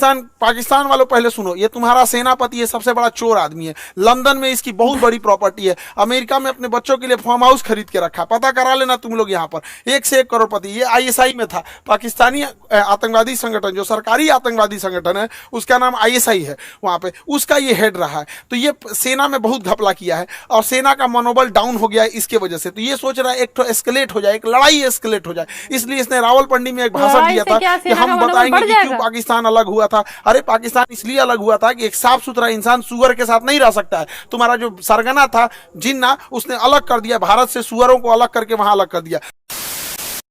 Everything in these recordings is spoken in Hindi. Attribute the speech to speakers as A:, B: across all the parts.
A: पाकिस्तान वालों पहले सुनो, ये तुम्हारा सेनापति ये सबसे बड़ा चोर आदमी है, लंदन में इसकी बहुत बड़ी प्रॉपर्टी है, अमेरिका में अपने बच्चों के लिए फार्म हाउस खरीद के रखा, पता करा लेना तुम लोग यहाँ पर, 1 से 1 करोड़पति। ये आईएसआई में था, पाकिस्तानी आतंकवादी संगठन, जो सरकारी आतंकवादी संगठन है उसका नाम आईएसआई है, वहाँ पे उसका ये हेड रहा है। तो ये सेना में बहुत घपला किया है और सेना का मनोबल डाउन हो गया है इसके वजह से। तो ये सोच रहा है एक तो एस्केलेट हो जाए, एक लड़ाई एस्केलेट हो जाए, इसलिए इसने रावलपिंडी में एक भाषण दिया था कि हम बताएंगे कि क्यों पाकिस्तान अलग हुआ था। अरे पाकिस्तान इसलिए अलग हुआ था कि एक साफ सुथरा इंसान सुअर के साथ नहीं रह सकता है। तुम्हारा जो सरगना था जिन्ना, उसने अलग कर दिया भारत से, सुअरों को अलग करके वहां अलग कर दिया।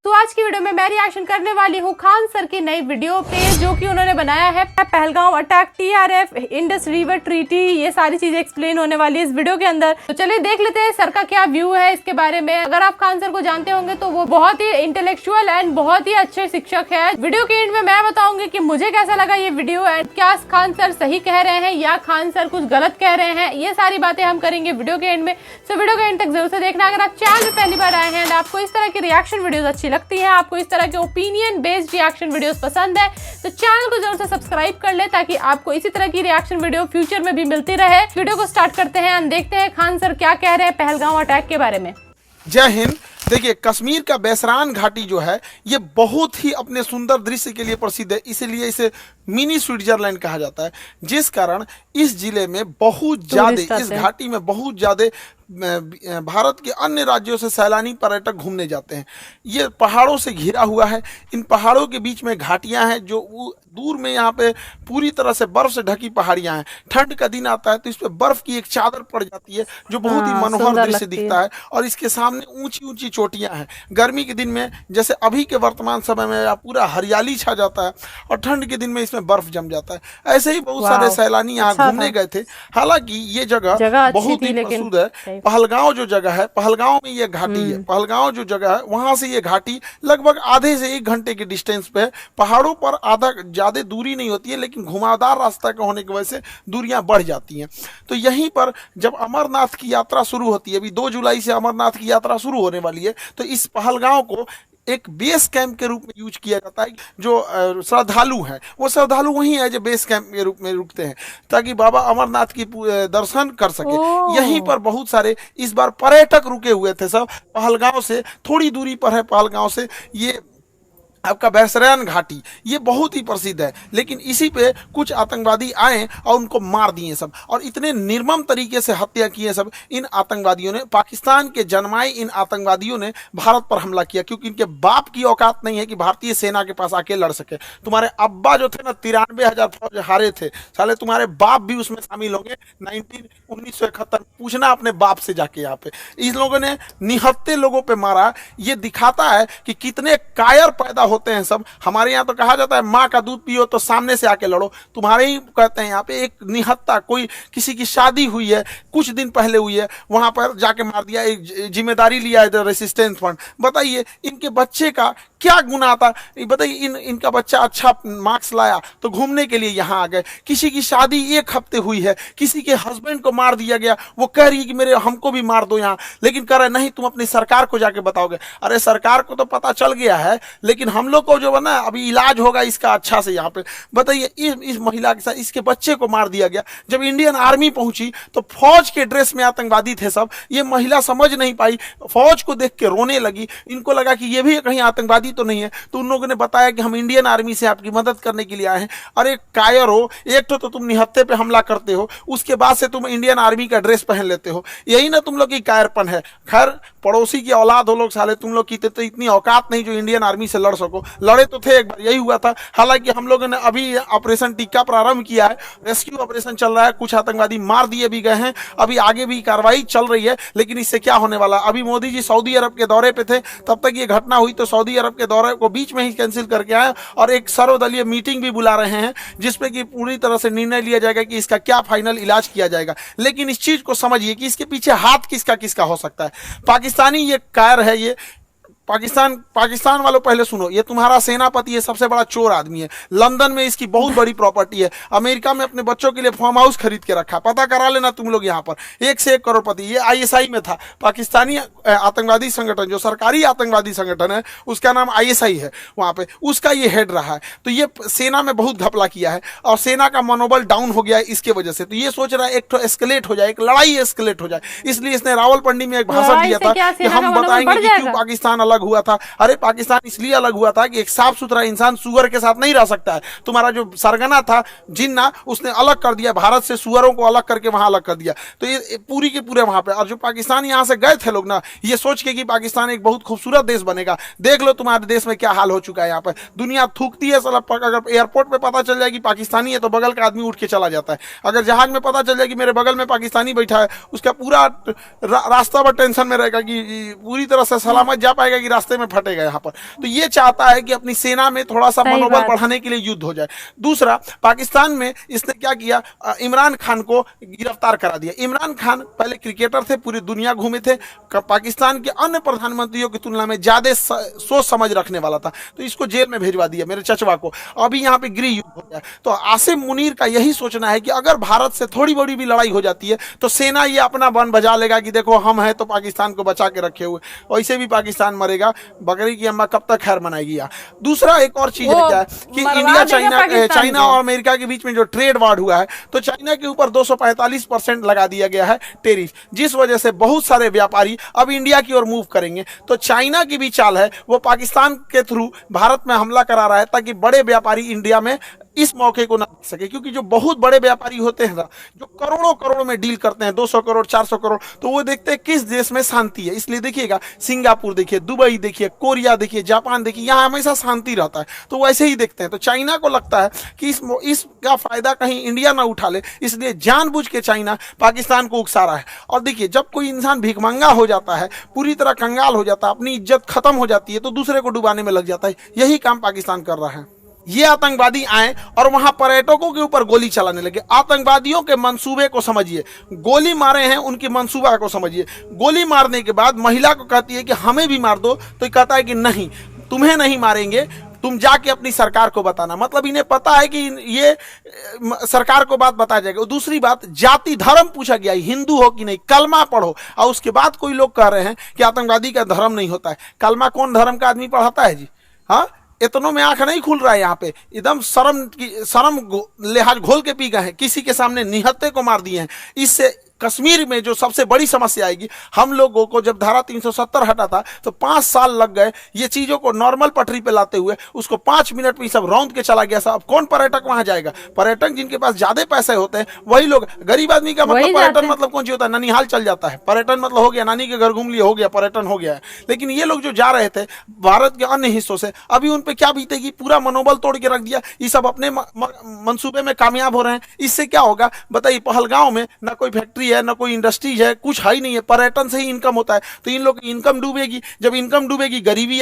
B: तो आज की वीडियो में मैं रिएक्शन करने वाली हूँ खान सर की नई वीडियो पे, जो कि उन्होंने बनाया है Pahalgam attack, TRF, Indus river treaty, ये सारी चीजें एक्सप्लेन होने वाली है इस वीडियो के अंदर। तो चलिए देख लेते हैं सर का क्या व्यू है इसके बारे में। अगर आप खान सर को जानते होंगे तो वो बहुत ही इंटेलेक्चुअल एंड बहुत ही अच्छे शिक्षक है। वीडियो के एंड में मैं बताऊंगी कि मुझे कैसा लगा ये वीडियो एंड क्या खान सर सही कह रहे हैं या खान सर कुछ गलत कह रहे हैं, ये सारी बातें हम करेंगे वीडियो के एंड में। सो वीडियो के एंड तक जरूर से देखना। अगर आप चैनल में पहली बार आए हैं एंड आपको इस तरह की रिएक्शन वीडियोस अच्छी लगती है, आपको इस तरह के ओपिनियन बेस्ड रिएक्शन वीडियोस पसंद है, तो चैनल को जरूर से सब्सक्राइब कर ले ताकि आपको इसी तरह की रिएक्शन वीडियो फ्यूचर में भी मिलती रहे। वीडियो को स्टार्ट करते हैं और देखते हैं खान सर क्या कह रहे हैं पहलगांव अटैक के बारे में।
A: जय हिंद। देखिए, कश्मीर का बैसरान घाटी जो है ये बहुत ही अपने सुंदर दृश्य के लिए प्रसिद्ध है, इसीलिए इसे मिनी स्विट्जरलैंड कहा जाता है। जिस कारण इस जिले में बहुत ज्यादा, इस घाटी में बहुत ज्यादा भारत के अन्य राज्यों से सैलानी पर्यटक घूमने जाते हैं। ये पहाड़ों से घिरा हुआ है, इन पहाड़ों के बीच में घाटियां हैं, जो दूर में यहाँ पे पूरी तरह से बर्फ से ढकी पहाड़ियां हैं। ठंड का दिन आता है तो इस पे बर्फ की एक चादर पड़ जाती है जो बहुत ही मनोहर दृश्य दिखता है, और इसके सामने ऊंची ऊंची चोटियां हैं। गर्मी के दिन में जैसे अभी के वर्तमान समय में पूरा हरियाली छा जाता है, और ठंड के दिन में इसमें बर्फ जम जाता है। ऐसे ही बहुत सारे सैलानी यहाँ घूमने गए थे। हालांकि ये जगह बहुत ही प्रसिद्ध है। पहलगांव जो जगह है, पहलगांव में ये घाटी है, पहलगांव जो जगह है वहां से ये घाटी लगभग आधे से 1 घंटे के डिस्टेंस पे है। पहाड़ों पर ज्यादा दूरी नहीं होती है, लेकिन घुमावदार रास्ता का होने की वजह से दूरियां बढ़ जाती हैं। तो यहीं पर जब अमरनाथ की यात्रा शुरू होती है, अभी 2 जुलाई से अमरनाथ की यात्रा शुरू होने वाली है, तो इस पहलगांव को एक बेस कैंप के रूप में यूज किया जाता है। जो श्रद्धालु हैं वो श्रद्धालु वही है जो बेस कैंप के रूप में रुकते हैं ताकि बाबा अमरनाथ की दर्शन कर सके। यहीं पर बहुत सारे इस बार पर्यटक रुके हुए थे, सब पहलगांव से थोड़ी दूरी पर है। पहलगांव से ये आपका बैसरान घाटी ये बहुत ही प्रसिद्ध है, लेकिन इसी पे कुछ आतंकवादी आए और उनको मार दिए सब, और इतने निर्मम तरीके से हत्या किए सब। इन आतंकवादियों ने, पाकिस्तान के जन्माए इन आतंकवादियों ने भारत पर हमला किया, क्योंकि इनके बाप की औकात नहीं है कि भारतीय सेना के पास आके लड़ सके। तुम्हारे अब्बा जो थे ना 93,000 फौज हारे थे, साले तुम्हारे बाप भी उसमें शामिल होंगे 1971। पूछना अपने बाप से जाके। यहाँ पे इन लोगों ने निहत्ते लोगों पे मारा। ये दिखाता है कि कितने कायर पैदा होते हैं सब। हमारे यहाँ तो कहा जाता है माँ का दूध पियो तो सामने से आके लड़ो। तुम्हारे ही कहते हैं यहाँ पे एक निहत्ता, कोई किसी की शादी हुई है कुछ दिन पहले हुई है, वहां पर जाके मार दिया, एक जिम्मेदारी लिया है रेसिस्टेंस फंड। बताइए इनके बच्चे का क्या गुनाह था? बताइए इनका बच्चा अच्छा मार्क्स लाया तो घूमने के लिए यहाँ आ गए। किसी की शादी 1 हफ्ते हुई है, किसी के हस्बैंड को मार दिया गया, वो कह रही है कि मेरे हमको भी मार दो यहाँ, लेकिन कह रहे नहीं तुम अपनी सरकार को जाके बताओगे। अरे सरकार को तो पता चल गया है, लेकिन हम लोग को जो है ना अभी इलाज होगा इसका अच्छा से। यहाँ पे बताइए इस महिला के साथ इसके बच्चे को मार दिया गया। जब इंडियन आर्मी पहुंची तो फौज के ड्रेस में आतंकवादी थे सब। ये महिला समझ नहीं पाई, फौज को देख के रोने लगी। इनको लगा कि ये भी कहीं आतंकवादी तो नहीं है, तो उन लोगों ने बताया कि हम इंडियन आर्मी से आपकी मदद करने के लिए आए हैं। अरे कायर हो, एक तो तुम निहत्ते पे हमला करते हो, उसके बाद से तुम इंडियन आर्मी का ड्रेस पहन लेते हो। यही ना तुम लोग की कायरपन है। खैर पड़ोसी की औलाद हो लोग साले, तुम लोग की तो इतनी औकात नहीं जो इंडियन आर्मी से लड़ सको। लड़े तो थे एक बार, यही हुआ था। हालांकि हम लोगों ने अभी ऑपरेशन टिक्का प्रारंभ किया है, रेस्क्यू ऑपरेशन चल रहा है, कुछ आतंकवादी मार दिए भी गए हैं, अभी आगे भी कार्रवाई चल रही है। लेकिन इससे क्या होने वाला? अभी मोदी जी सऊदी अरब के दौरे पे थे, तब तक ये घटना हुई तो सऊदी अरब के दौरे को बीच में ही कैंसिल करके आए और एक सर्वदलीय मीटिंग भी बुला रहे हैं, जिसपे कि पूरी तरह से निर्णय लिया जाएगा कि इसका क्या फाइनल इलाज किया जाएगा। लेकिन इस चीज को समझिए कि इसके पीछे हाथ किसका किसका हो सकता है। पाकिस्तानी ये कायर है, ये पाकिस्तान वालों पहले सुनो, ये तुम्हारा सेनापति ये सबसे बड़ा चोर आदमी है। लंदन में इसकी बहुत बड़ी प्रॉपर्टी है। अमेरिका में अपने बच्चों के लिए फार्म हाउस खरीद के रखा, पता करा लेना तुम लोग यहाँ पर। 1 से 1 करोड़पति। ये ISI में था, पाकिस्तानी आतंकवादी संगठन, जो सरकारी आतंकवादी संगठन है उसका नाम ISI है, वहां पे उसका ये हेड रहा है। तो ये सेना में बहुत घपला किया है और सेना का मनोबल डाउन हो गया है इसके वजह से। तो ये सोच रहा है एक तो एस्केलेट हो जाए, एक लड़ाई एस्केलेट हो जाए, इसलिए इसने रावलपिंडी में एक भाषण दिया था कि हम बताएंगे कि क्यों पाकिस्तान अलग हुआ था। अरे पाकिस्तान इसलिए अलग हुआ था कि एक साफ सुथरा इंसान सुअर के साथ नहीं रह सकता है। तुम्हारा जो सरगना था जिन्ना, उसने अलग कर दिया भारत से, सुअरों को अलग करके वहां अलग कर दिया। तो ये पूरी के पूरे वहां पे, और जो पाकिस्तान यहाँ से गए थे लोग ना, ये सोच के कि पाकिस्तान एक बहुत खूबसूरत देश बनेगा। देख लो तुम्हारे देश में क्या हाल हो चुका है। यहाँ पे दुनिया थूकती है साला। अगर एयरपोर्ट पे पता चल जाए कि पाकिस्तानी है तो बगल का आदमी उठ के चला जाता है। अगर जहाज में पता चल जाए कि मेरे बगल में पाकिस्तानी बैठा है, उसका पूरा रास्ता पर टेंशन में रहेगा कि पूरी तरह से सलामत जा पाएगा कि रास्ते में फटेगा यहाँ पर। तो ये चाहता है कि अपनी सेना में थोड़ा सा मनोबल बढ़ाने के लिए युद्ध हो जाए। दूसरा, पाकिस्तान में इसने क्या किया, इमरान खान को गिरफ्तार करा दिया। इमरान खान पहले क्रिकेटर थे, पूरी दुनिया घूमे थे, पाकिस्तान के अन्य प्रधानमंत्रियों की तुलना में ज्यादा सोच समझ रखने वाला था, तो इसको जेल में भेजवा दिया मेरे चचवा को। अभी यहाँ पे गृह युद्ध हो गया। तो आसिम मुनीर का यही सोचना है कि अगर भारत से थोड़ी बड़ी भी लड़ाई हो जाती है तो सेना ये अपना बन बजा लेगा कि देखो हम हैं तो पाकिस्तान को बचा के रखे हुए, वैसे भी पाकिस्तान मरेगा, बकरी की अम्मा कब तक खैर मनाएगी। दूसरा एक और चीज है क्या है कि इंडिया चाइना और अमेरिका के बीच में जो ट्रेड वार हुआ है, तो चाइना के ऊपर 245% लगा दिया गया है टेरिफ, जिस वजह से बहुत सारे व्यापारी अब इंडिया की ओर मूव करेंगे। तो चाइना की भी चाल है, वो पाकिस्तान के थ्रू भारत में हमला करा रहा है ताकि बड़े व्यापारी इंडिया में इस मौके को ना देख सके। क्योंकि जो बहुत बड़े व्यापारी होते हैं ना, जो करोड़ों करोड़ में डील करते हैं, 200 करोड़ 400 करोड़, तो वो देखते हैं किस देश में शांति है। इसलिए देखिएगा सिंगापुर देखिए, दुबई देखिए, कोरिया देखिए, जापान देखिए, यहाँ हमेशा शांति रहता है, तो वैसे ही देखते हैं। तो चाइना को लगता है कि इसका फायदा कहीं इंडिया ना उठा ले, इसलिए जानबूझ के चाइना पाकिस्तान को उकसा रहा है। और देखिए, जब कोई इंसान भिखमंगा हो जाता है, पूरी तरह कंगाल हो जाता है, अपनी इज्जत खत्म हो जाती है, तो दूसरे को डुबाने में लग जाता है। यही काम पाकिस्तान कर रहा है। ये आतंकवादी आए और वहां पर्यटकों के ऊपर गोली चलाने लगे। आतंकवादियों के मंसूबे को समझिए, गोली मारे हैं उनकी मंसूबा को समझिए। गोली मारने के बाद महिला को कहती है कि हमें भी मार दो, तो कहता है कि नहीं, तुम्हें नहीं मारेंगे, तुम जाके अपनी सरकार को बताना। मतलब इन्हें पता है कि ये सरकार को बात बताया जाएगा। दूसरी बात, जाति धर्म पूछा गया, हिंदू हो कि नहीं, कलमा पढ़ो। और उसके बाद कोई लोग कह रहे हैं कि आतंकवादी का धर्म नहीं होता है। कलमा कौन धर्म का आदमी पढ़ाता है जी? हाँ, इतनों में आंख नहीं खुल रहा है। यहाँ पे एकदम शर्म लिहाज घोल के पी गए हैं, किसी के सामने निहत्थे को मार दिए हैं। इससे कश्मीर में जो सबसे बड़ी समस्या आएगी, हम लोगों को जब धारा 370 हटा था तो 5 साल लग गए ये चीजों को नॉर्मल पटरी पे लाते हुए। उसको 5 मिनट में सब रौंद के चला गया। अब कौन पर्यटक वहां जाएगा? पर्यटक जिनके पास ज्यादा पैसे होते हैं वही लोग। गरीब आदमी का मतलब पर्यटन मतलब कौन सी होता है? ननिहाल चल जाता है पर्यटन, मतलब हो गया नानी के घर घूम लिया, हो गया पर्यटन, हो गया है। लेकिन ये लोग जो जा रहे थे भारत के अन्य हिस्सों से, अभी उन पे क्या बीतेगी? पूरा मनोबल तोड़ के रख दिया। ये सब अपने मंसूबे में कामयाब हो रहे हैं। इससे क्या होगा बताइए? पहलगांव में ना कोई फैक्ट्री है, ना कोई इंडस्ट्री है, कुछ है ही नहीं है। पर्यटन से ही इनकम होता है। तो इन लोग की इनकम डूबेगी। जब इनकम डूबेगी, गरीबी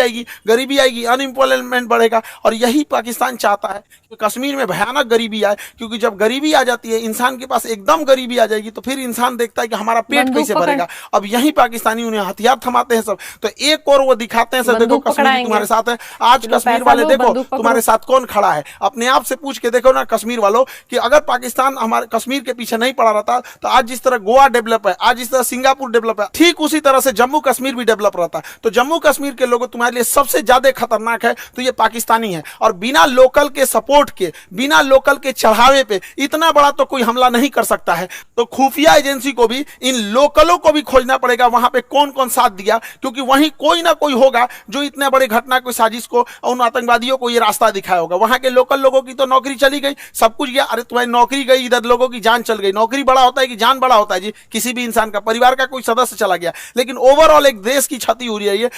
A: आएगी, अनएम्प्लॉयमेंट बढ़ेगा। और यही पाकिस्तान चाहता है कि कश्मीर में भयानक गरीबी आए। क्योंकि जब गरीबी आ जाती है, इंसान के पास एकदम गरीबी आ जाएगी, तो फिर इंसान देखता है कि हमारा पेट कैसे भरेगा। अब यही पाकिस्तानी उन्हें हथियार थमाते हैं सब। तो एक और वो दिखाते हैं सर, देखो कश्मीर तुम्हारे साथ है। आज कश्मीर वाले देखो तुम्हारे साथ कौन खड़ा है। अपने आप से पूछ के देखो ना कश्मीर वालों, कि अगर पाकिस्तान हमारे कश्मीर के पीछे नहीं पड़ा रहता, तो आज जिस तरह गोवा डेवलप है, आज इस तरह सिंगापुर डेवलप है, ठीक उसी तरह से जम्मू कश्मीर भी डेवलप रहता है। तो जम्मू कश्मीर के लोगों तुम्हारे लिए सबसे ज्यादा खतरनाक है तो ये पाकिस्तानी है। और बिना लोकल के सपोर्ट के, बिना लोकल के चढ़ावे पे इतना बड़ा तो कोई हमला नहीं कर सकता है। तो खुफिया एजेंसी को भी इन लोकलों को भी खोजना पड़ेगा, वहां पे कौन कौन साथ दिया। क्योंकि वहीं कोई ना कोई होगा जो इतने बड़े घटना को, साजिश को, उन आतंकवादियों को ये रास्ता दिखाया होगा। वहां के लोकल लोगों की तो नौकरी चली गई, सब कुछ गया। अरे तुम्हारी नौकरी गई, इधर लोगों की जान चल गई। नौकरी बड़ा होता है कि जान बड़ा होता है जी? किसी भी इंसान का, परिवार का कोई सदस्य चला गया, लेकिन ओवरऑल एक देश की क्षति हो रही है। ये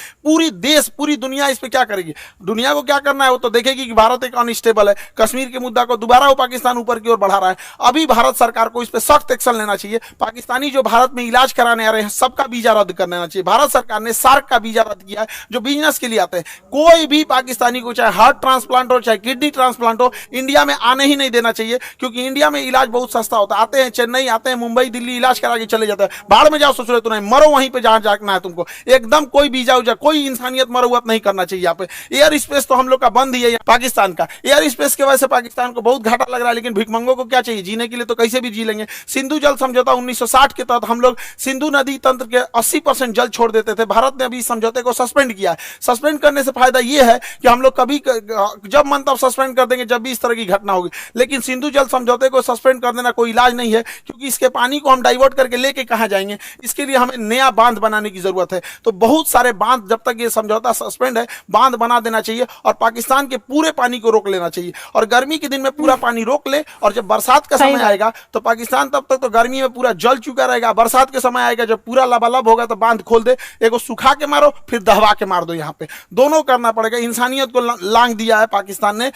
A: पूरी दुनिया इस पे क्या करेगी? दुनिया को क्या करना है? वो तो देखेगी कि भारत एक अनस्टेबल है। कश्मीर के मुद्दा को दोबारा वो पाकिस्तान ऊपर की ओर बढ़ा रहा है। अभी भारत सरकार को इस पे सख्त एक्शन लेना चाहिए। पाकिस्तानी जो भारत में इलाज कराने आ रहे हैं, सबका वीजा रद्द कर देना चाहिए। भारत सरकार ने सार्क का वीजा रद्द किया है, जो बिजनेस के लिए आते हैं। कोई भी पाकिस्तानी को, चाहे हार्ट ट्रांसप्लांट हो, चाहे किडनी ट्रांसप्लांट हो, इंडिया में आने ही नहीं देना चाहिए। क्योंकि इंडिया में इलाज बहुत सस्ता होता है। आते हैं चेन्नई, आते हैं मुंबई, दिल्ली इलाज करा के चले जाता है, बाहर में जाओ ससुरे तो नहीं, मरो वहीं पे जहां जाना है तुमको, एकदम कोई वीजा उजा कोई इंसानियत मरौत नहीं करना चाहिए यहाँ पे। एयर स्पेस तो हम लोग का बंद ही है पाकिस्तान का, एयर स्पेस की वजह से पाकिस्तान को बहुत घाटा लग रहा है, लेकिन भिखमंगों को क्या चाहिए, जीने के लिए तो कैसे भी जी लेंगे। सिंधु जल समझौता 1960 के तहत हम लोग सिंधु नदी तंत्र के 80% जल छोड़ देते थे, भारत ने अभी समझौते को सस्पेंड किया है। सस्पेंड करने से फायदा यह है कि हम लोग कभी जब मन तब सस्पेंड कर देंगे जब भी इस तरह की घटना होगी, लेकिन सिंधु जल समझौते को सस्पेंड कर देना कोई इलाज नहीं है, क्योंकि इसके पानी को हम डाइवर्ट करके लेके कहां जाएंगे, इसके लिए हमें नया बांध बनाने की जरूरत है। तो बहुत सारे बांध, जब तक ये समझौता सस्पेंड है, बांध बना देना चाहिए और पाकिस्तान के पूरे पानी को रोक लेना चाहिए, और गर्मी के दिन में पूरा पानी रोक ले, और जब बरसात का समय आएगा तो पाकिस्तान तब तक तो गर्मी में पूरा जल चुका रहेगा, बरसात के समय आएगा जब पूरा लबालब होगा तो बांध खोल दे, एगो सुखा के मारो फिर दहवा के मार दो, यहाँ पे दोनों करना पड़ेगा। इंसानियत को लांग दिया है पाकिस्तान ने,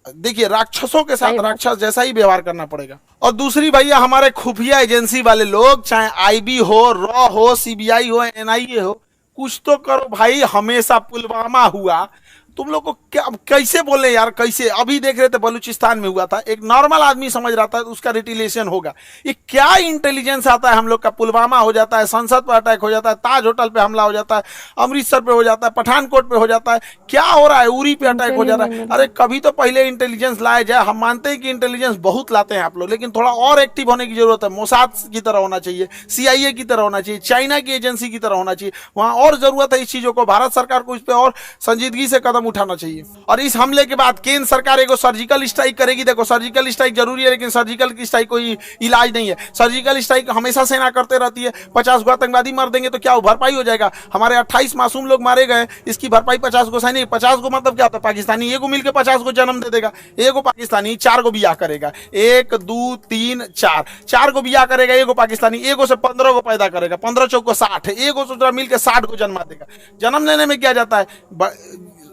A: देखिए राक्षसों के साथ राक्षस जैसा ही व्यवहार करना पड़ेगा। और दूसरी भैया, हमारे खुफिया एजेंसी वाले लोग, चाहे आईबी हो, रॉ हो, सीबीआई हो, एनआईए हो, कुछ तो करो भाई। हमेशा पुलवामा हुआ, तुम लोग को क्या कैसे बोले यार, कैसे? अभी देख रहे थे बलूचिस्तान में हुआ था, एक नॉर्मल आदमी समझ रहा था उसका रिटिलेशन होगा, ये क्या इंटेलिजेंस आता है हम लोग का। पुलवामा हो जाता है, संसद पर अटैक हो जाता है, ताज होटल पे हमला हो जाता है, अमृतसर पे हो जाता है, पठानकोट पे हो जाता है, क्या हो रहा है, उरी पे अटैक हो जाता है। अरे कभी तो पहले इंटेलिजेंस लाया जाए। हम मानते हैं कि इंटेलिजेंस बहुत लाते हैं आप लोग, लेकिन थोड़ा और एक्टिव होने की जरूरत है। मोसाद की तरह होना चाहिए, CIA की तरह होना चाहिए, चाइना की एजेंसी की तरह होना चाहिए, वहां और जरूरत है इस चीजों को। भारत सरकार को इस पर और संजीदगी से कदम उठाना चाहिए। और इस हमले के बाद केंद्र सरकार एक सर्जिकल स्ट्राइक करेगी। देखो सर्जिकल स्ट्राइक जरूरी है, लेकिन सर्जिकल की स्ट्राइक कोई इलाज नहीं है। सर्जिकल स्ट्राइक हमेशा सेना करते रहती है। 50 गो आतंकवादी मार देंगे तो क्या वो भरपाई हो जाएगा? हमारे 28 मासूम लोग मारे गए, इसकी भरपाई 50 गो सैनिक। 50 गो मतलब क्या होता है? पाकिस्तानी एगो मिलकर 50 गो जन्म दे देगा। एगो पाकिस्तानी 4 गो बियाह करेगा, 1 2 3 4, 4 गो बियाह करेगा एगो पाकिस्तानी, एगो से 15 गो पैदा करेगा, 15 चौको 60, एगो से मिलकर 60 गो जन्मा देगा। जन्म लेने में क्या जाता है?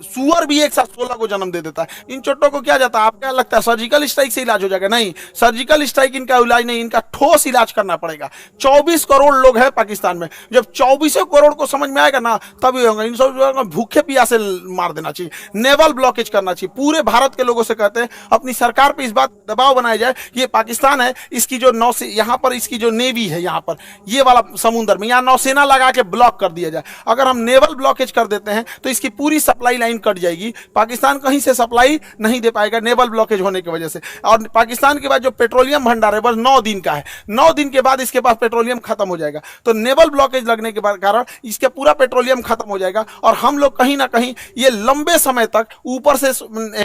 A: सुअर भी एक साथ 16 को जन्म दे देता है। इन चोटों को क्या जाता है? आपको क्या लगता है सर्जिकल स्ट्राइक से इलाज हो जाएगा? नहीं, सर्जिकल स्ट्राइक इनका इलाज नहीं, इनका ठोस इलाज करना पड़ेगा। 24 करोड़ लोग हैं पाकिस्तान में, जब 24 करोड़ को समझ में आएगा ना तब ये होगा। इन सब भूखे प्यासे मार देना चाहिए, नेवल ब्लॉकेज करना चाहिए। पूरे भारत के लोगों से कहते हैं अपनी सरकार पर इस बात दबाव बनाया जाए कि ये पाकिस्तान है, इसकी जो नौसेना यहाँ पर, इसकी जो नेवी है यहाँ पर ये वाला समुद्र में, यहाँ नौसेना लगा के ब्लॉक कर दिया जाए। अगर हम नेवल ब्लॉकेज कर देते हैं तो इसकी पूरी सप्लाई लाइन कट जाएगी, पाकिस्तान कहीं से सप्लाई नहीं दे पाएगा नेवल ब्लॉकेज होने की वजह से। और पाकिस्तान के बाद जो पेट्रोलियम भंडार है बस 9 दिन का है, 9 दिन के बाद इसके पास पेट्रोलियम खत्म हो जाएगा। तो नेवल ब्लॉकेज लगने के कारण इसका पूरा पेट्रोलियम खत्म हो जाएगा और हम लोग कहीं ना कहीं ये लंबे समय तक ऊपर से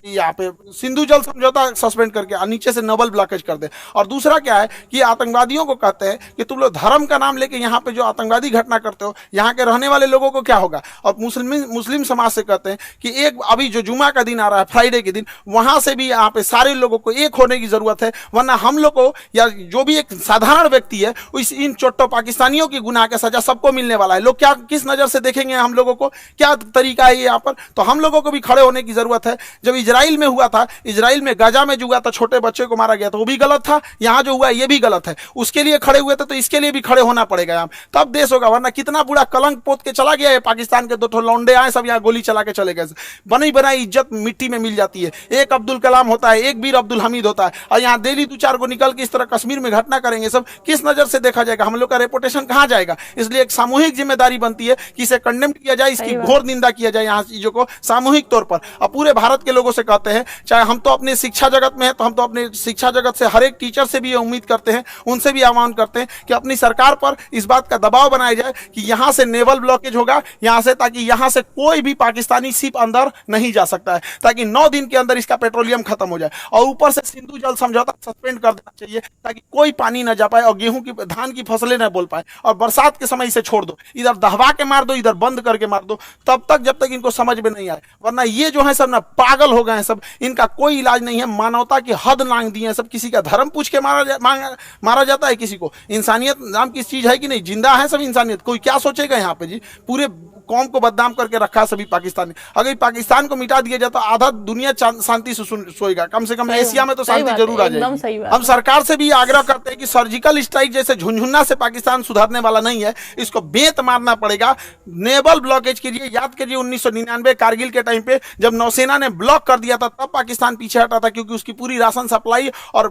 A: यहाँ पे सिंधु जल समझौता सस्पेंड करके नीचे से नेवल ब्लॉकेज कर दे। और दूसरा क्या है कि आतंकवादियों को कहते हैं कि तुम लोग धर्म का नाम लेके यहाँ पे जो आतंकवादी घटना करते हो, यहाँ के रहने वाले लोगों को क्या होगा? और मुस्लिम समाज से कहते हैं कि एक अभी जो जुमा का दिन आ रहा है, फ्राइडे के दिन, वहां से भी यहाँ पे सारे लोगों को एक होने की जरूरत है, वरना हम लोग को या जो भी एक साधारण व्यक्ति है इन चोट्टो पाकिस्तानियों की गुनाह का सजा सबको मिलने वाला है। लोग क्या किस नजर से देखेंगे हम लोगों को, क्या तरीका है यहाँ पर? तो हम लोगों को भी खड़े होने की जरूरत है। जब इजराइल में हुआ था, इजराइल में गाजा में जो हुआ था, छोटे बच्चे को मारा गया था, वो भी गलत था। यहाँ जो हुआ ये भी गलत है, उसके लिए खड़े हुए थे तो इसके लिए भी खड़े होना पड़ेगा यहाँ, तब देश होगा। वरना कितना बुरा कलंक पोत के चला गया है पाकिस्तान के। 2 लौंडे आए सब यहाँ गोली चला के चले गए, बनी बनाई इज्जत मिट्टी में मिल जाती है। एक अब्दुल कलाम होता है, एक वीर अब्दुल हमीद होता है, और यहाँ डेली 2-4 को निकल के इस तरह कश्मीर में घटना करेंगे, सब किस नजर से देखा जाएगा? हम लोग का रेपुटेशन कहाँ जाएगा? इसलिए एक सामूहिक जिम्मेदारी बनती है कि इसे कंडेम किया जाए, इसकी घोर निंदा किया जाए यहाँ चीजों को सामूहिक तौर पर। और पूरे भारत के लोगों से कहते हैं, चाहे हम तो अपने शिक्षा जगत में है तो हम तो अपने शिक्षा जगत से हर एक टीचर से भी उम्मीद करते हैं, उनसे भी आह्वान करते हैं कि अपनी सरकार पर इस बात का दबाव बनाया जाए कि यहाँ से नेवल ब्लॉकेज होगा यहाँ से, ताकि यहाँ से कोई भी पाकिस्तानी शिप अंदर नहीं जा सकता है, ताकि 9 दिन के अंदर इसका पेट्रोलियम खत्म हो जाए। और ऊपर से सिंधु जल समझौता सस्पेंड कर देना चाहिए ताकि कोई पानी न जा पाए और गेहूं की धान की फसलें न बोल पाए। और बरसात के समय इसे छोड़ दो, इधर दहवा के मार दो, इधर बंद करके मार दो, तब तक जब तक इनको समझ में नहीं आए। वरना ये जो है सब ना पागल हो गए हैं सब, इनका कोई इलाज नहीं है। मानवता की हद लांग दी है सब। किसी का धर्म पूछ के मारा जाता है, किसी को इंसानियत नाम की चीज है कि नहीं? जिंदा है सब इंसानियत। कोई क्या सोचेगा यहाँ पे जी? पूरे कौम को बदनाम करके रखा सभी पाकिस्तानी। अगर पाकिस्तान को मिटा दिया जाए तो आधा दुनिया शांति से सोएगा, कम से कम एशिया में तो शांति जरूर आ जाएगी। हम सरकार से भी आग्रह करते हैं कि सर्जिकल स्ट्राइक जैसे झुनझुना से पाकिस्तान सुधरने वाला नहीं है, इसको बेंत मारना पड़ेगा। नेवल ब्लॉकेज कीजिए। याद कीजिए 1999 कारगिल के टाइम पे जब नौसेना ने ब्लॉक कर दिया था, तब पाकिस्तान पीछे हटा था, क्योंकि उसकी पूरी राशन सप्लाई और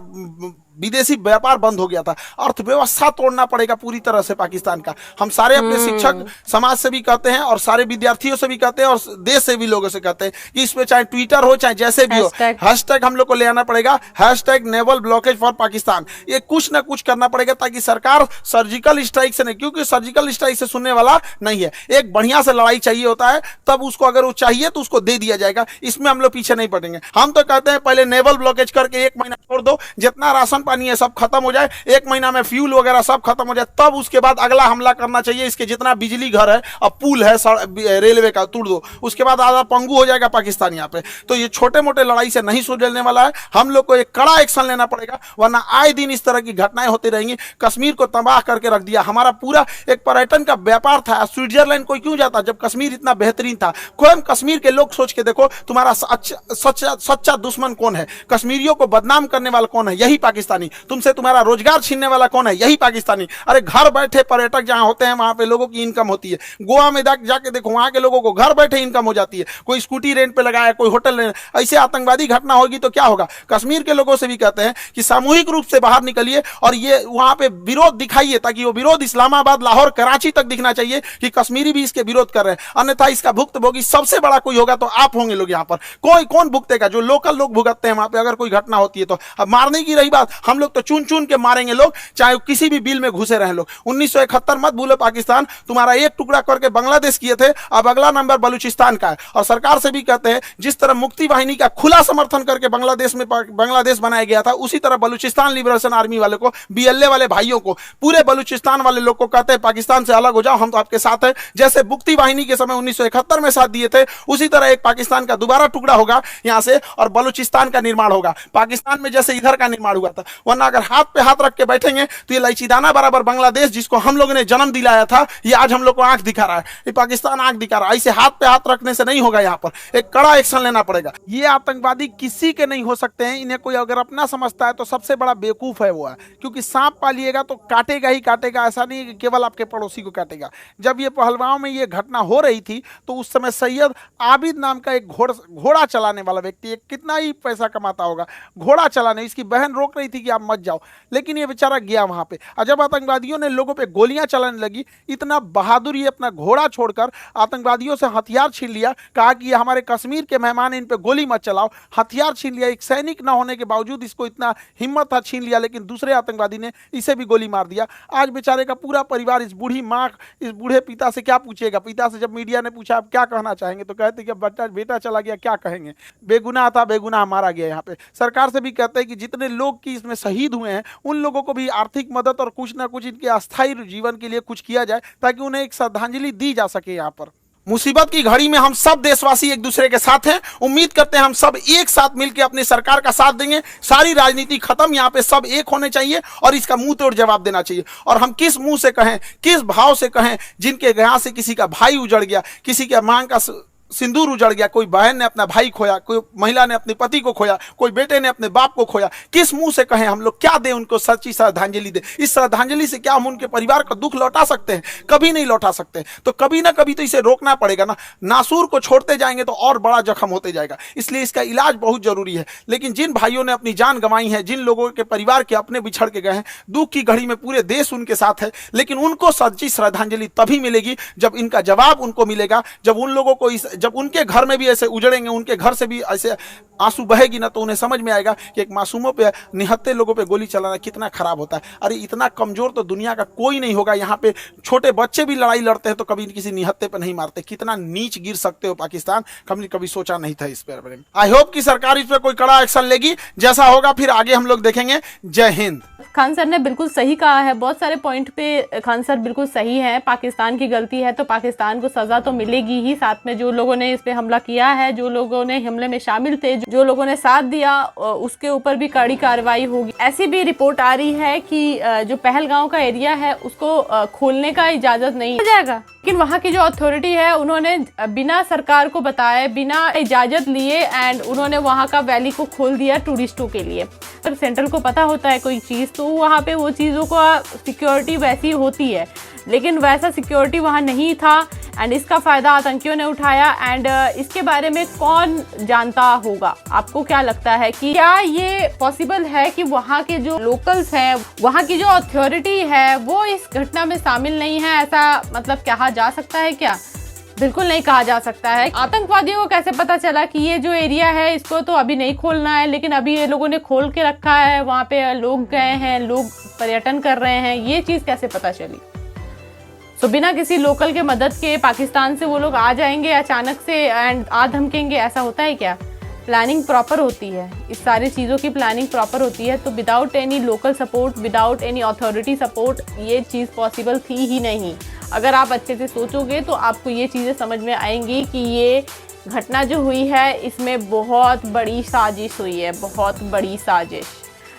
A: विदेशी व्यापार बंद हो गया था, अर्थव्यवस्था तोड़ना पड़ेगा पूरी तरह से पाकिस्तान का। हम सारे अपने शिक्षक समाज से भी कहते हैं और सारे विद्यार्थियों से भी कहते हैं और देश से भी लोगों से कहते हैं कि इस पे चाहे ट्विटर हो चाहे जैसे भी हो, हैशटैग हम लोग को ले आना पड़ेगा, hashtag naval blockage for Pakistan. ये कुछ ना कुछ करना पड़ेगा ताकि सरकार सर्जिकल स्ट्राइक से नहीं, क्योंकि सर्जिकल स्ट्राइक से सुनने वाला नहीं है। एक बढ़िया से लड़ाई चाहिए होता है, तब उसको अगर वो चाहिए तो उसको दे दिया जाएगा। इसमें हम लोग पीछे नहीं पड़ेंगे। हम तो कहते हैं पहले नेवल ब्लॉकेज करके 1 महीना छोड़ दो, जितना राशन पानी है सब खत्म हो जाए, 1 महीना में फ्यूल वगैरह सब खत्म हो जाए, तब उसके बाद अगला हमला करना चाहिए। इसके जितना बिजली घर है अब पुल है रेलवे का तोड़ दो, उसके बाद आधा पंगु हो जाएगा पाकिस्तान यहाँ पे। तो ये छोटे मोटे लड़ाई से नहीं सुलझने वाला है, हम लोग को एक कड़ा एक्शन लेना पड़ेगा, वरना आए दिन इस तरह की घटनाएं होती रहेंगी। कश्मीर को तबाह करके रख दिया। हमारा पूरा एक पर्यटन का व्यापार था, स्विट्जरलैंड कोई क्यों जाता जब कश्मीर इतना बेहतरीन था। कोई कश्मीर के लोग सोच के देखो, तुम्हारा सच्चा दुश्मन कौन है? कश्मीरियों को बदनाम करने वाला कौन है? यही पाकिस्तानी। तुमसे तुम्हारा रोजगार छीनने वाला कौन है? यही पाकिस्तानी। अरे घर बैठे पर्यटक जहां होते हैं वहां पे लोगों की इनकम होती है। गोवा में जाके देखो, वहां के लोगों को घर बैठे इनकम हो जाती है। कोई स्कूटी रेंट पे लगाया, कोई होटल रेंट। ऐसे आतंकवादी घटना होगी तो क्या होगा? कश्मीर के लोगों से भी कहते हैं कि सामूहिक रूप से बाहर निकलिए और ये वहां पे विरोध दिखाइए, ताकि वो विरोध इस्लामाबाद, लाहौर, कराची तक दिखना चाहिए कि कश्मीरी भी इसके विरोध कर रहे हैं। अन्यथा इसका भुक्तभोगी सबसे बड़ा कोई होगा तो आप होंगे लोग यहाँ पर। कोई कौन भुगतेगा? जो लोकल लोग भुगतते हैं वहां पे अगर कोई घटना होती है तो। अब मारने की रही बात, हम लोग तो चुन चुन के मारेंगे लोग, चाहे किसी भी बिल में घुसे रहे लोग। 1971 मत भूलो पाकिस्तान, तुम्हारा एक टुकड़ा करके बांग्लादेश किए थे, अब अगला नंबर बलूचिस्तान का है। और सरकार से भी कहते हैं जिस तरह मुक्ति वाहिनी का खुला समर्थन करके बांग्लादेश बनाया गया था, उसी तरह बलूचिस्तान लिबरेशन आर्मी वाले को, BLA वाले भाइयों को, पूरे बलूचिस्तान वाले लोग को कहते हैं पाकिस्तान से अलग हो जाओ, हम तो आपके साथ हैं। जैसे मुक्ति वाहिनी के समय 1971 में साथ दिए थे, उसी तरह एक पाकिस्तान का दोबारा टुकड़ा होगा यहां से और बलूचिस्तान का निर्माण होगा। पाकिस्तान में जैसे इधर का निर्माण हुआ था। वरना अगर हाथ पे हाथ रख के बैठेंगे तो ये इलायचीदाना बराबर बांग्लादेश, जिसको हम लोगों ने जन्म दिलाया था, ये आज हम लोग को आंख दिखा रहा है। ये पाकिस्तान आंख दिखा रहा है। ऐसे हाथ पे हाथ रखने से नहीं होगा, यहाँ पर एक कड़ा एक्शन लेना पड़ेगा। ये आतंकवादी किसी के नहीं हो सकते हैं। इन्हें कोई अगर अपना समझता है तो सबसे बड़ा बेवकूफ है वो है, क्योंकि सांप पालिएगा तो काटेगा ही काटेगा। ऐसा नहीं कि केवल आपके पड़ोसी को काटेगा। जब ये पहलगांव में ये घटना हो रही थी तो उस समय सैयद आबिद नाम का एक घोड़ा चलाने वाला व्यक्ति, कितना ही पैसा कमाता होगा, घोड़ा चलाने, इसकी बहन रोक रही थी कि आप मत जाओ, लेकिन ये बेचारा गया वहां पे। और जब आतंकवादियों ने लोगों पे गोलियां चलाने लगी, इतना बहादुर ये अपना घोड़ा छोड़कर आतंकवादियों से हथियार छीन लिया, कहा कि ये हमारे कश्मीर के मेहमान, इन पे गोली मत चलाओ। हथियार छीन लिया। एक सैनिक ना होने के बावजूद इसको इतना हिम्मत था, छीन लिया, लेकिन दूसरे आतंकवादी ने इसे भी गोली मार दिया। आज बेचारे का पूरा परिवार, इस बूढ़ी माँ, इस बूढ़े पिता से क्या पूछेगा? पिता से जब मीडिया ने पूछा आप क्या कहना चाहेंगे, तो कहते कि बेटा चला गया, क्या कहेंगे, बेगुनाह था, बेगुनाह मारा गया। यहाँ पे सरकार से भी कहते हैं कि जितने लोग की इसमें शहीद हुए हैं उन लोगों को भी आर्थिक मदद और कुछ ना कुछ इनके अस्थायी जीवन के लिए कुछ किया जाए, ताकि उन्हें एक श्रद्धांजलि दी जा सके। यहाँ पर मुसीबत की घड़ी में हम सब देशवासी एक दूसरे के साथ हैं। उम्मीद करते हैं हम सब एक साथ मिलकर अपनी सरकार का साथ देंगे। सारी राजनीति खत्म, यहाँ पे सब एक होने चाहिए और इसका मुंह तोड़ जवाब देना चाहिए। और हम किस मुंह से कहें, किस भाव से कहें, जिनके यहाँ से किसी का भाई उजड़ गया, किसी के मांग का सिंदूर उजड़ गया, कोई बहन ने अपना भाई खोया, कोई महिला ने अपने पति को खोया, कोई बेटे ने अपने बाप को खोया, किस मुंह से कहें हम लोग? क्या दें उनको? सच्ची श्रद्धांजलि दें। इस श्रद्धांजलि से क्या हम उनके परिवार का दुख लौटा सकते हैं? कभी नहीं लौटा सकते। तो कभी ना कभी तो इसे रोकना पड़ेगा ना। नासूर को छोड़ते जाएंगे तो और बड़ा जख्म होते जाएगा, इसलिए इसका इलाज बहुत जरूरी है। लेकिन जिन भाइयों ने अपनी जान गंवाई है, जिन लोगों के परिवार के अपने बिछड़ के गए हैं, दुख की घड़ी में पूरे देश उनके साथ है, लेकिन उनको सच्ची श्रद्धांजलि तभी मिलेगी जब इनका जवाब उनको मिलेगा, जब उन लोगों को जब उनके घर में भी ऐसे उजड़ेंगे, उनके घर से भी ऐसे आंसू बहेगी ना, तो उन्हें समझ में आएगा कि एक मासूमों पे, निहत्ते लोगों पे गोली चलाना कितना खराब होता है। अरे इतना कमजोर तो दुनिया का कोई नहीं होगा। यहाँ पे छोटे बच्चे भी लड़ाई लड़ते हैं तो कभी किसी निहत्ते पे नहीं मारते। कितना नीच गिर सकते हो पाकिस्तान, कभी सोचा नहीं था इस पर। आई होप कि सरकार इस पर कोई कड़ा एक्शन लेगी। जैसा होगा फिर आगे हम लोग देखेंगे। जय हिंद।
B: खान सर ने बिल्कुल सही कहा है। बहुत सारे पॉइंट पे खान सर बिल्कुल सही है। पाकिस्तान की गलती है तो पाकिस्तान को सजा तो मिलेगी ही। साथ में जो लोगों ने इस पे हमला किया है, जो लोगों ने हमले में शामिल थे, जो लोगों ने साथ दिया, उसके ऊपर भी कड़ी कार्रवाई होगी। ऐसी भी रिपोर्ट आ रही है कि जो पहलगांव का एरिया है उसको खोलने का इजाजत नहीं हो जाएगा, लेकिन वहाँ की जो अथॉरिटी है उन्होंने बिना सरकार को बताए, बिना इजाजत लिए एंड उन्होंने वहाँ का वैली को खोल दिया टूरिस्टों के लिए। तो सेंट्रल को पता होता है कोई चीज़ तो वहाँ पे वो चीज़ों का सिक्योरिटी वैसी होती है, लेकिन वैसा सिक्योरिटी वहाँ नहीं था एंड इसका फ़ायदा आतंकियों ने उठाया। एंड इसके बारे में कौन जानता होगा? आपको क्या लगता है कि क्या ये पॉसिबल है कि वहाँ के जो लोकल्स हैं, वहाँ की जो अथॉरिटी है वो इस घटना में शामिल नहीं है? ऐसा मतलब कहा जा सकता है क्या? बिल्कुल नहीं कहा जा सकता है। आतंकवादियों को कैसे पता चला कि ये जो एरिया है इसको तो अभी नहीं खोलना है, लेकिन अभी ये लोगों ने खोल के रखा है, वहाँ पे लोग गए हैं, लोग पर्यटन कर रहे हैं, ये चीज़ कैसे पता चली? तो बिना किसी लोकल के मदद के पाकिस्तान से वो लोग आ जाएंगे अचानक से एंड आ धमकेंगे? ऐसा होता है क्या? प्लानिंग प्रॉपर होती है, इस सारी चीज़ों की प्लानिंग प्रॉपर होती है। तो without any local support, without any authority support ये चीज़ पॉसिबल थी ही नहीं। अगर आप अच्छे से सोचोगे तो आपको ये चीज़ें समझ में आएंगी कि ये घटना जो हुई है इसमें बहुत बड़ी साजिश हुई है, बहुत बड़ी साजिश।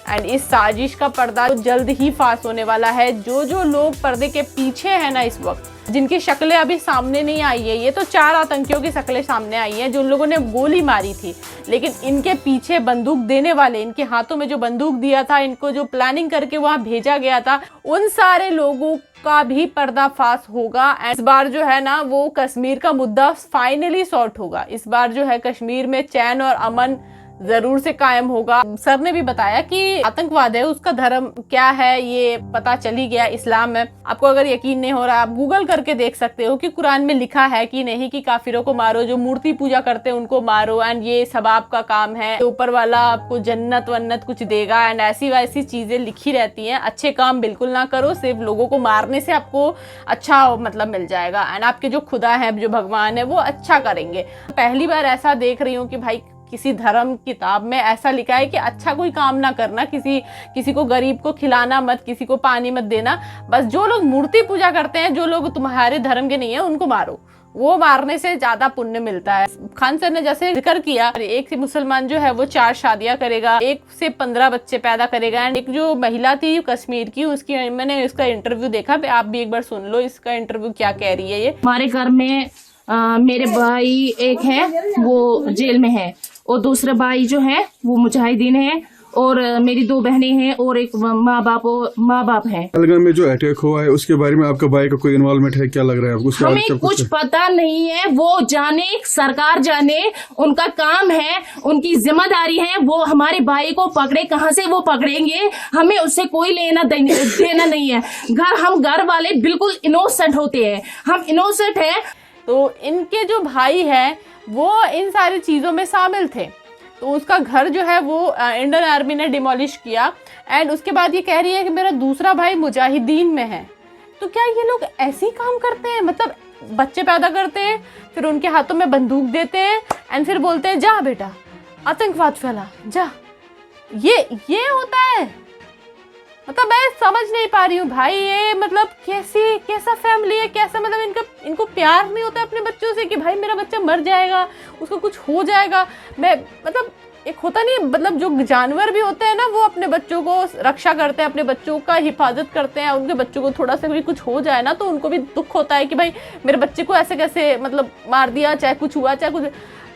B: एंड इस साजिश का पर्दा जल्द ही फांस होने वाला है। जो लोग पर्दे के पीछे हैं ना इस वक्त, जिनकी शक्लें अभी सामने नहीं आई है, ये तो 4 आतंकियों की शक्लें सामने आई हैं जो लोगों ने गोली मारी थी, लेकिन इनके पीछे बंदूक देने वाले, इनके हाथों में जो बंदूक दिया था, इनको जो प्लानिंग करके वहाँ भेजा गया था, उन सारे लोगों का भी पर्दाफाश होगा। इस बार जो है ना वो कश्मीर का मुद्दा फाइनली सॉर्ट होगा। इस बार जो है कश्मीर में चैन और अमन जरूर से कायम होगा। सर ने भी बताया कि आतंकवाद है, उसका धर्म क्या है ये पता चली गया, इस्लाम है। आपको अगर यकीन नहीं हो रहा, आप गूगल करके देख सकते हो कि कुरान में लिखा है कि नहीं कि काफिरों को मारो, जो मूर्ति पूजा करते हैं उनको मारो, एंड ये सब आपका काम है, ऊपर वाला आपको जन्नत वन्नत कुछ देगा, एंड ऐसी वैसी चीजें लिखी रहती हैं। अच्छे काम बिल्कुल ना करो, सिर्फ लोगों को मारने से आपको अच्छा मतलब मिल जाएगा, एंड आपके जो खुदा है, जो भगवान है, वो अच्छा करेंगे। पहली बार ऐसा देख रही हूँ कि भाई किसी धर्म किताब में ऐसा लिखा है कि अच्छा कोई काम ना करना, किसी को गरीब को खिलाना मत, किसी को पानी मत देना, बस जो लोग मूर्ति पूजा करते हैं, जो लोग तुम्हारे धर्म के नहीं है, उनको मारो, वो मारने से ज्यादा पुण्य मिलता है। खान सर ने जैसे जिक्र किया, एक मुसलमान जो है वो 4 शादियां करेगा, 1 से 15 बच्चे पैदा करेगा। एंड एक जो महिला थी कश्मीर की, उसकी मैंने इसका इंटरव्यू देखा, आप भी एक बार सुन लो इसका इंटरव्यू क्या कह रही है। ये
C: हमारे घर में मेरे भाई एक है वो जेल में है, और दूसरा भाई जो है वो मुजाहिदीन है, और मेरी 2 बहनें हैं, और एक माँ बाप है।
D: पहलगाम में जो अटैक हुआ है उसके बारे में आपका भाई का कोई इन्वॉल्वमेंट है? क्या लग रहा है आपको?
C: हमें कुछ पता नहीं है, वो जाने, सरकार जाने, उनका काम है, उनकी जिम्मेदारी है, वो हमारे भाई को पकड़े, कहाँ से वो पकड़ेंगे, हमें उससे कोई लेना देना नहीं है। हम घर वाले बिल्कुल इनोसेंट होते हैं, हम इनोसेंट हैं।
B: तो इनके जो भाई हैं वो इन सारी चीज़ों में शामिल थे, तो उसका घर जो है वो इंडियन आर्मी ने डिमोलिश किया। एंड उसके बाद ये कह रही है कि मेरा दूसरा भाई मुजाहिदीन में है। तो क्या ये लोग ऐसे ही काम करते हैं? मतलब बच्चे पैदा करते हैं, फिर उनके हाथों में बंदूक देते हैं एंड फिर बोलते हैं जा बेटा आतंकवाद फैला जा, ये होता है? मतलब मैं समझ नहीं पा रही हूँ भाई, ये मतलब कैसा फैमिली है, कैसा मतलब इनको प्यार नहीं होता अपने बच्चों से कि भाई मेरा बच्चा मर जाएगा, उसको कुछ हो जाएगा। मैं मतलब एक होता नहीं, मतलब जो जानवर भी होते हैं ना, वो अपने बच्चों को रक्षा करते हैं, अपने बच्चों का हिफाजत करते हैं, उनके बच्चों को थोड़ा सा भी कुछ हो जाए ना तो उनको भी दुख होता है कि भाई मेरे बच्चे को ऐसे कैसे मतलब मार दिया, चाहे कुछ हुआ चाहे कुछ।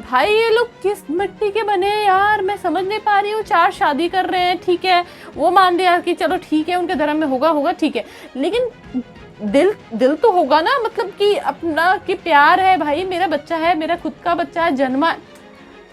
B: भाई ये लोग किस मिट्टी के बने हैं यार, मैं समझ नहीं पा रही हूँ। 4 शादी कर रहे हैं, ठीक है, वो मान लिया कि चलो ठीक है उनके धर्म में होगा ठीक है, लेकिन दिल तो होगा ना, मतलब कि अपना कि प्यार है, भाई मेरा बच्चा है, मेरा खुद का बच्चा है, जन्मा।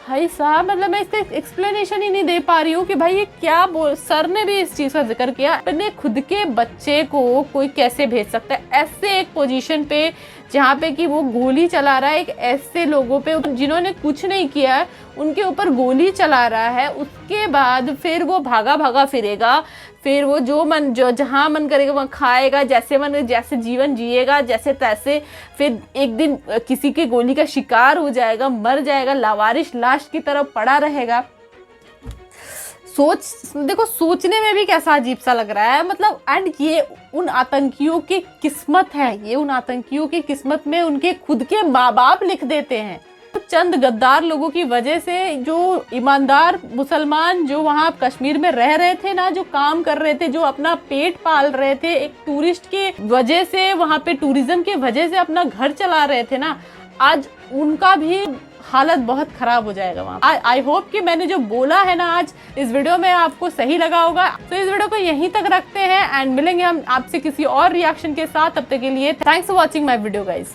B: भाई साहब मतलब मैं इसका एक्सप्लेनेशन ही नहीं दे पा रही हूँ कि भाई ये क्या सर ने भी इस चीज़ का जिक्र किया, अपने खुद के बच्चे को कोई कैसे भेज सकता है ऐसे एक पोजीशन पे जहाँ पे कि वो गोली चला रहा है एक ऐसे लोगों पे जिन्होंने कुछ नहीं किया है, उनके ऊपर गोली चला रहा है। उसके बाद फिर वो भागा फिरेगा, फिर वो जो जहाँ मन करेगा वहाँ खाएगा, जैसे जीवन जिएगा जैसे तैसे, फिर एक दिन किसी के गोली का शिकार हो जाएगा, मर जाएगा, लावारिश लाश की तरह पड़ा रहेगा। देखो सोचने में भी कैसा अजीब सा लग रहा है, मतलब एंड ये उन आतंकियों की किस्मत है, ये उन आतंकियों की किस्मत में उनके खुद के माँ बाप लिख देते हैं। चंद गद्दार लोगों की वजह से जो ईमानदार मुसलमान जो वहाँ कश्मीर में रह रहे थे ना, जो काम कर रहे थे, जो अपना पेट पाल रहे थे, एक टूरिस्ट के वजह से, वहाँ पे टूरिज्म के वजह से अपना घर चला रहे थे ना, आज उनका भी हालत बहुत खराब हो जाएगा वहाँ। आई होप कि मैंने जो बोला है ना आज इस वीडियो में आपको सही लगा होगा। तो इस वीडियो को यहीं तक रखते हैं एंड मिलेंगे हम आपसे किसी और रिएक्शन के साथ। तब तक के लिए thanks for watching my video guys.